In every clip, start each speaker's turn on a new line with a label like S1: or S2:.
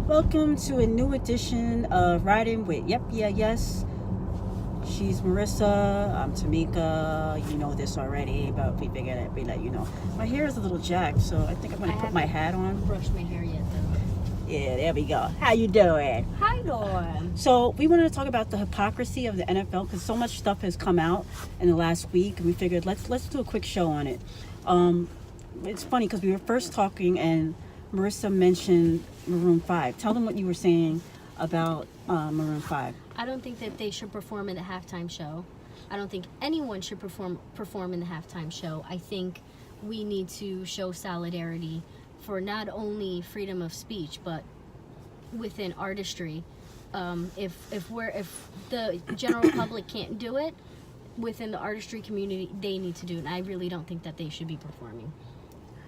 S1: Welcome to a new edition of Ridin with YepYeahYes. She's Marissa. I'm Tamika. You know this already, but we figured I'd let you know. My hair is a little jacked, so I think I'm going to put my hat on.
S2: I haven't brushed my hair yet, though.
S1: Yeah, there we go. How you doing?
S2: Hi, Dawn.
S1: So we wanted to talk about the hypocrisy of the NFL because so much stuff has come out in the last week, and we figured let's do a quick show on it. It's funny because we were first talking, and Marissa mentioned Maroon 5. Tell them what you were saying about Maroon 5.
S2: I don't think that they should perform in the halftime show. I don't think anyone should perform in the halftime show. I think we need to show solidarity for not only freedom of speech, but within artistry. If the general public can't do it, within the artistry community, they need to do it. And I really don't think that they should be performing.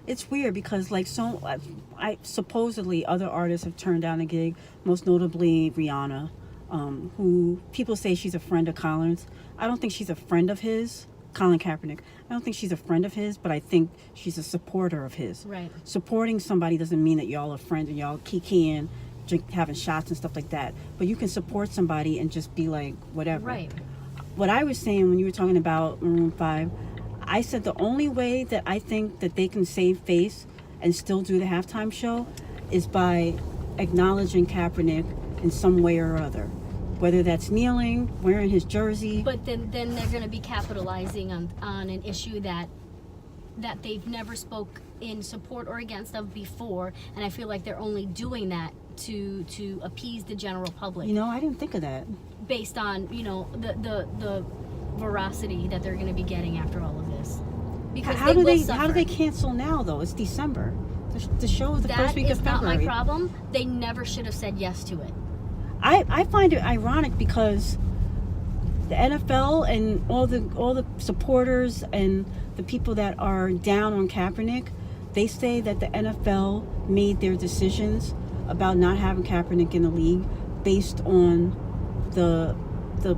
S1: It's weird because I supposedly other artists have turned down a gig, most notably Rihanna, who people say she's a friend of Colin's. I don't think she's a friend of his, Colin Kaepernick. I don't think she's a friend of his, but I think she's a supporter of his.
S2: Right.
S1: Supporting somebody doesn't mean that y'all are friends and y'all kikiing, having shots and stuff like that. But you can support somebody and just be like, whatever.
S2: Right.
S1: What I was saying when you were talking about Maroon 5, I said the only way that I think that they can save face and still do the halftime show is by acknowledging Kaepernick in some way or other. Whether that's kneeling, wearing his jersey.
S2: But then they're going to be capitalizing on an issue that they've never spoke in support or against of before, and I feel like they're only doing that to appease the general public.
S1: You know, I didn't think of that.
S2: Based on, the veracity that they're going to be getting after all of this. Because
S1: how do they cancel now though? It's December. The show is the first week of February.
S2: That is not my problem. They never should have said yes to it.
S1: I find it ironic because the NFL and all the supporters and the people that are down on Kaepernick, they say that the NFL made their decisions about not having Kaepernick in the league based on the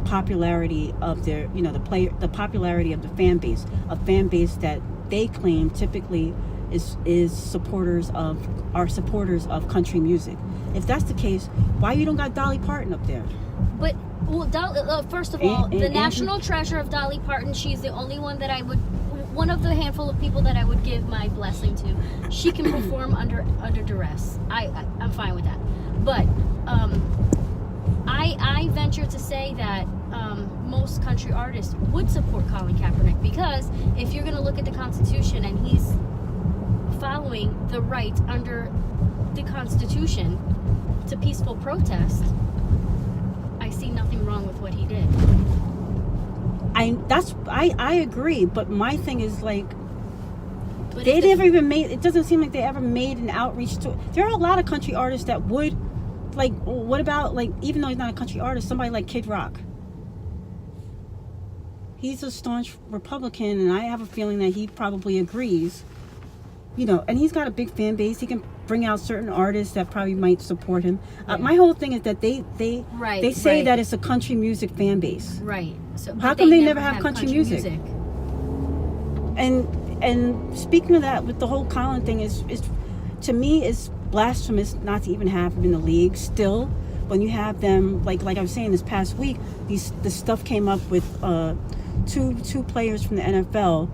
S1: popularity of their, the popularity of the fan base, a fan base that they claim typically is supporters of country music. If that's the case, why you don't got Dolly Parton up there?
S2: But first of all, the national treasure of Dolly Parton, she's the only one that one of the handful of people that I would give my blessing to. She can perform under duress. I'm fine with that. But I venture to say that most country artists would support Colin Kaepernick, because if you're going to look at the Constitution and he's following the right under the Constitution to peaceful protest, I see nothing wrong with what he did.
S1: I agree, but my thing is like, they never even made. It doesn't seem like they ever made an outreach to. There are a lot of country artists that would. Like, what about, like, even though he's not a country artist, somebody like Kid Rock? He's a staunch Republican, and I have a feeling that he probably agrees. And he's got a big fan base. He can bring out certain artists that probably might support him. Yeah. My whole thing is that they say that it's a country music fan base.
S2: Right. So
S1: how come they never have country music? And speaking of that, with the whole Colin thing, is to me is blasphemous not to even have him in the league still, when you have them like I was saying this past week, this stuff came up with two players from the NFL,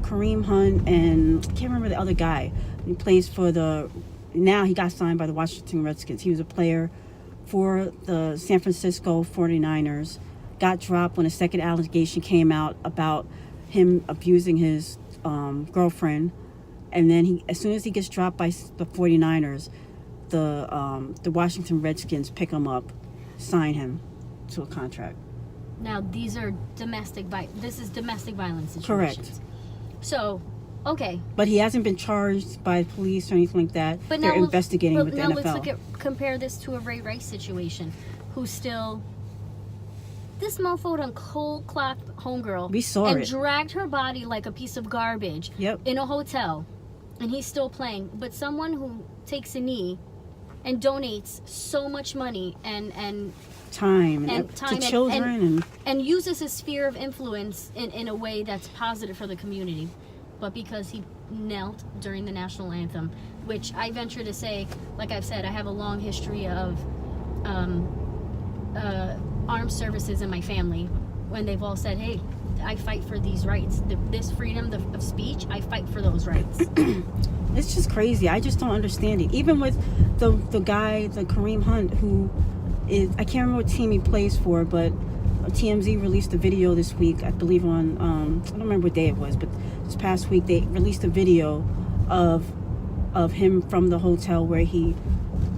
S1: Kareem Hunt, and I can't remember the other guy. He plays for now he got signed by the Washington Redskins. He was a player for the San Francisco 49ers, got dropped when a second allegation came out about him abusing his girlfriend. And then as soon as he gets dropped by the 49ers, the Washington Redskins pick him up, sign him to a contract.
S2: Now these are this is domestic violence situations.
S1: Correct.
S2: So, okay.
S1: But he hasn't been charged by police or anything like that. But they're investigating with the NFL.
S2: Now let's compare this to a Ray Rice situation, who's still. This mofo done cold clocked homegirl.
S1: We saw
S2: and
S1: it.
S2: Dragged her body like a piece of garbage.
S1: Yep.
S2: In a hotel. And he's still playing. But someone who takes a knee and donates so much money and
S1: time to children
S2: and uses his sphere of influence in a way that's positive for the community, but because he knelt during the national anthem, which I venture to say, like I've said, I have a long history of armed services in my family when they've all said, hey, I fight for these rights, this freedom of speech, I fight for those rights.
S1: It's just crazy. I just don't understand it. Even with the guy, the Kareem Hunt, who is, I can't remember what team he plays for, but TMZ released a video this week, I believe on, I don't remember what day it was, but this past week they released a video of him from the hotel where he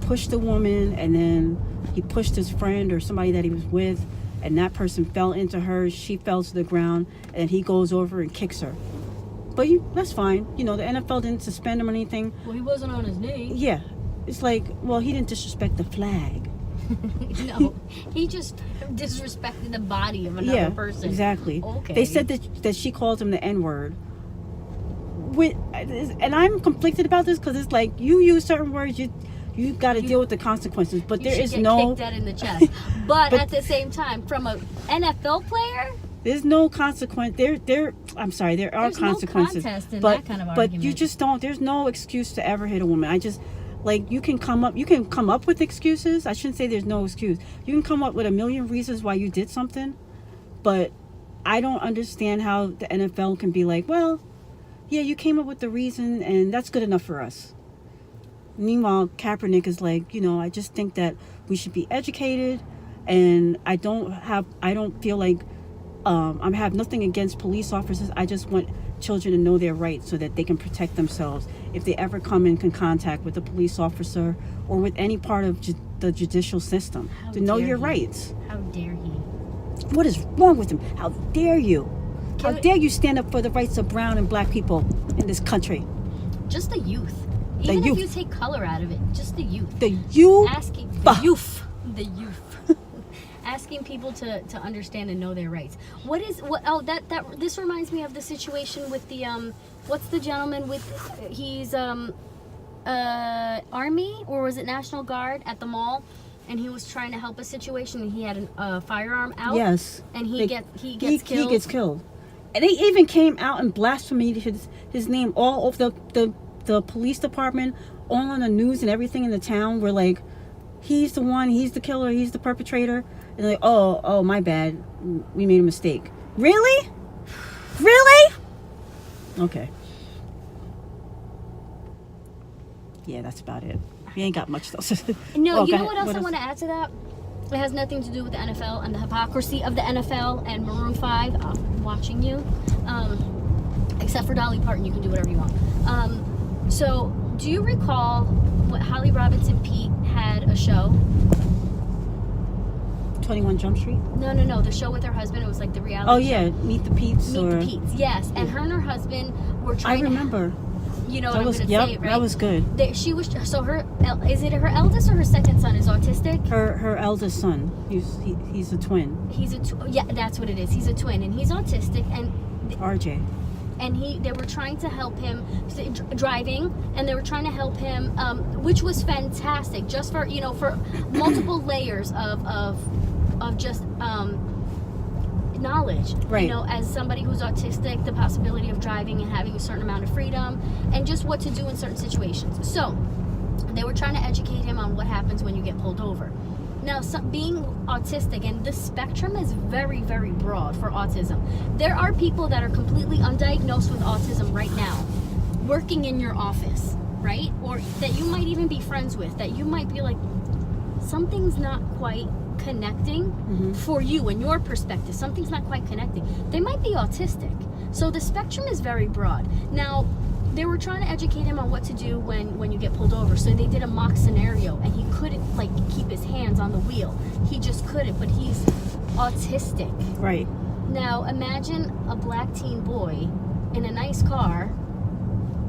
S1: pushed a woman, and then he pushed his friend or somebody that he was with, and that person fell into her, she fell to the ground, and he goes over and kicks her. But that's fine. You know, the NFL didn't suspend him or anything.
S2: Well, he wasn't on his knee.
S1: Yeah. It's like, well, he didn't disrespect the flag.
S2: No, he just disrespected the body of another person.
S1: Exactly.
S2: Okay.
S1: They said that she called him the N-word. And I'm conflicted about this because it's like, you use certain words, you got to deal with the consequences. But there is no
S2: kicked dead in the chest. But at the same time, from an NFL player,
S1: there's no consequence. I'm sorry, there are consequences.
S2: No contest in
S1: but
S2: that kind of
S1: but
S2: argument.
S1: you just don't. There's no excuse to ever hit a woman. I just like you can come up with excuses. I shouldn't say there's no excuse. You can come up with a million reasons why you did something, but I don't understand how the NFL can be like, well, yeah, you came up with the reason, and that's good enough for us. Meanwhile, Kaepernick is like, I just think that we should be educated, and I don't feel like I have nothing against police officers. I just want children to know their rights so that they can protect themselves if they ever come in contact with a police officer or with any part of the judicial system. To know your rights.
S2: How dare he?
S1: What is wrong with him? How dare you? How dare you stand up for the rights of brown and black people in this country?
S2: Just the youth. Even if you take color out of it, just the youth.
S1: The youth.
S2: Asking the youth. The youth. Asking people to understand and know their rights. This reminds me of the situation with the what's the gentleman with, he's Army, or was it National Guard, at the mall, and he was trying to help a situation, and he had a firearm out.
S1: Yes.
S2: And he gets killed.
S1: He gets killed. And they even came out and blasphemed his name all over the police department, all on the news and everything in the town. Were like, he's the one, he's the killer, he's the perpetrator. And they're like, oh, my bad, we made a mistake. Really? Okay. Yeah, that's about it. We ain't got much else.
S2: No, you know what else I want to add to that? It has nothing to do with the NFL and the hypocrisy of the NFL and Maroon 5. I'm watching you. Except for Dolly Parton, you can do whatever you want. So, do you recall what Holly Robinson Peete had a show?
S1: 21 Jump Street?
S2: No. The show with her husband. It was like the reality.
S1: Oh yeah, Meet the Peeps.
S2: Meet the Peeps. Yes, and her and her husband were trying.
S1: I remember.
S2: You know what I'm going to say, right?
S1: That was good.
S2: Is it her eldest or her second son is autistic?
S1: Her eldest son. He's a twin.
S2: Yeah, that's what it is. He's a twin, and he's autistic, and
S1: RJ.
S2: And they were trying to help him driving, and they were trying to help him, which was fantastic, just for for multiple layers of just knowledge,
S1: right?
S2: As somebody who's autistic, the possibility of driving and having a certain amount of freedom, and just what to do in certain situations. So they were trying to educate him on what happens when you get pulled over. Now, being autistic, and the spectrum is very, very broad for autism. There are people that are completely undiagnosed with autism right now, working in your office, right? Or that you might even be friends with, that you might be like, something's not quite connecting for you and your perspective. Something's not quite connecting. They might be autistic. So the spectrum is very broad. Now, they were trying to educate him on what to do when you get pulled over. So they did a mock scenario, and he couldn't keep his hands on the wheel. He just couldn't, but he's autistic.
S1: Right.
S2: Now imagine a black teen boy in a nice car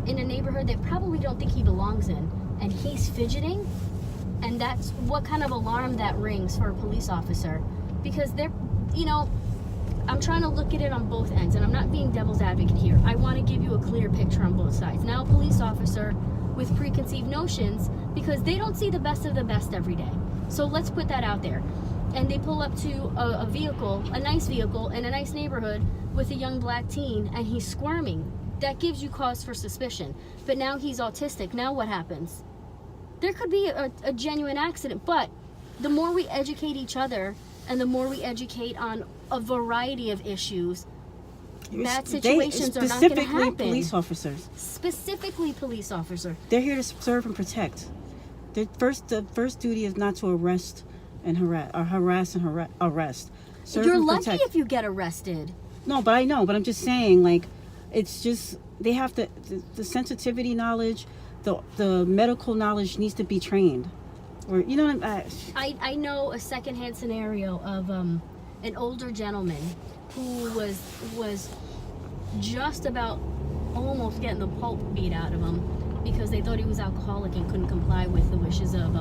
S2: in a neighborhood that probably don't think he belongs in, and he's fidgeting, and that's what kind of alarm that rings for a police officer, because they're, I'm trying to look at it on both ends, and I'm not being devil's advocate here. I want to give you a clear picture on both sides. Now, a police officer with preconceived notions, because they don't see the best of the best every day. So let's put that out there. And they pull up to a nice vehicle in a nice neighborhood with a young black teen, and he's squirming. that gives you cause for suspicion. But now he's autistic. Now what happens? There could be a genuine accident, but the more we educate each other and the more we educate on a variety of issues, bad situations are not going to happen.
S1: Specifically police officers.
S2: Specifically police officer.
S1: They're here to serve and protect. The first duty is not to arrest and harass and arrest. Serve
S2: You're
S1: and
S2: lucky
S1: protect.
S2: if you get arrested.
S1: No, but I know. But I'm just saying, like, it's just they have the sensitivity knowledge, the medical knowledge needs to be trained. Or you know what
S2: I know a secondhand scenario of an older gentleman who was just about almost getting the pulp beat out of him because they thought he was alcoholic and couldn't comply with the wishes of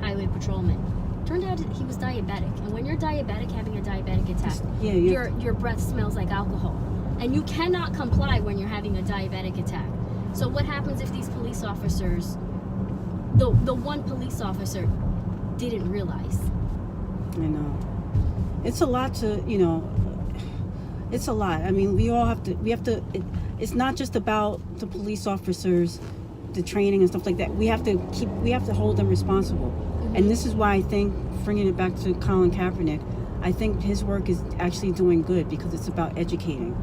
S2: highway patrolmen. Turned out he was diabetic, and when you're diabetic, having a diabetic attack, your breath smells like alcohol, and you cannot comply when you're having a diabetic attack. So what happens if these police officers, the one police officer, didn't realize?
S1: I know. It's a lot to, it's a lot. I mean, we have to, it's not just about the police officers, the training and stuff like that. We have to hold them responsible. Mm-hmm. And this is why I think, bringing it back to Colin Kaepernick, I think his work is actually doing good because it's about educating.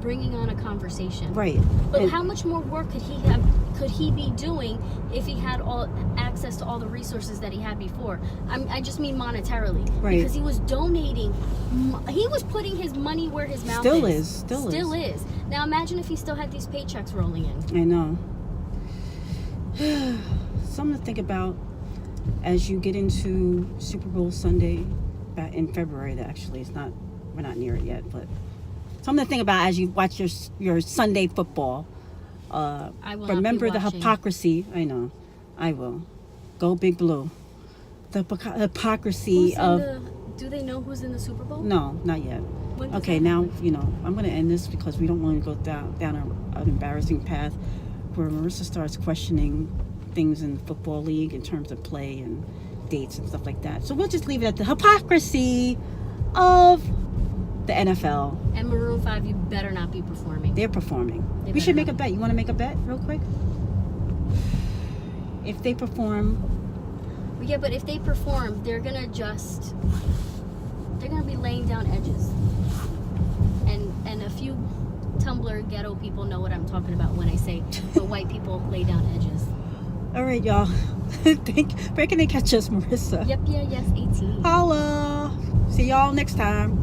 S2: Bringing on a conversation.
S1: Right.
S2: But how much more work could he be doing if he had all access to all the resources that he had before? I just mean monetarily. Right. Because he was donating, he was putting his money where his mouth is. Still is. Now imagine if he still had these paychecks rolling in.
S1: I know. Something to think about as you get into Super Bowl Sunday back in February. That actually is not, we're not near it yet, but something to think about as you watch your Sunday football.
S2: I will
S1: remember
S2: not be
S1: the
S2: watching.
S1: Hypocrisy. I know. I will. Go Big Blue. The hypocrisy
S2: do they know who's in the Super Bowl?
S1: No, not yet. Okay, now, I'm going to end this because we don't want to go down an embarrassing path where Marissa starts questioning things in the football league in terms of play and dates and stuff like that. So we'll just leave it at the hypocrisy of the NFL.
S2: And Maroon 5, you better not be performing.
S1: They're performing. We should make a bet. You want to make a bet real quick? If they perform...
S2: Yeah, but if they perform, they're going to be laying down edges. And a few Tumblr ghetto people know what I'm talking about when I say, but white people lay down edges.
S1: All right, y'all. Where can they catch us, Marissa?
S2: YepYeahYes 18.
S1: Holla. See y'all next time.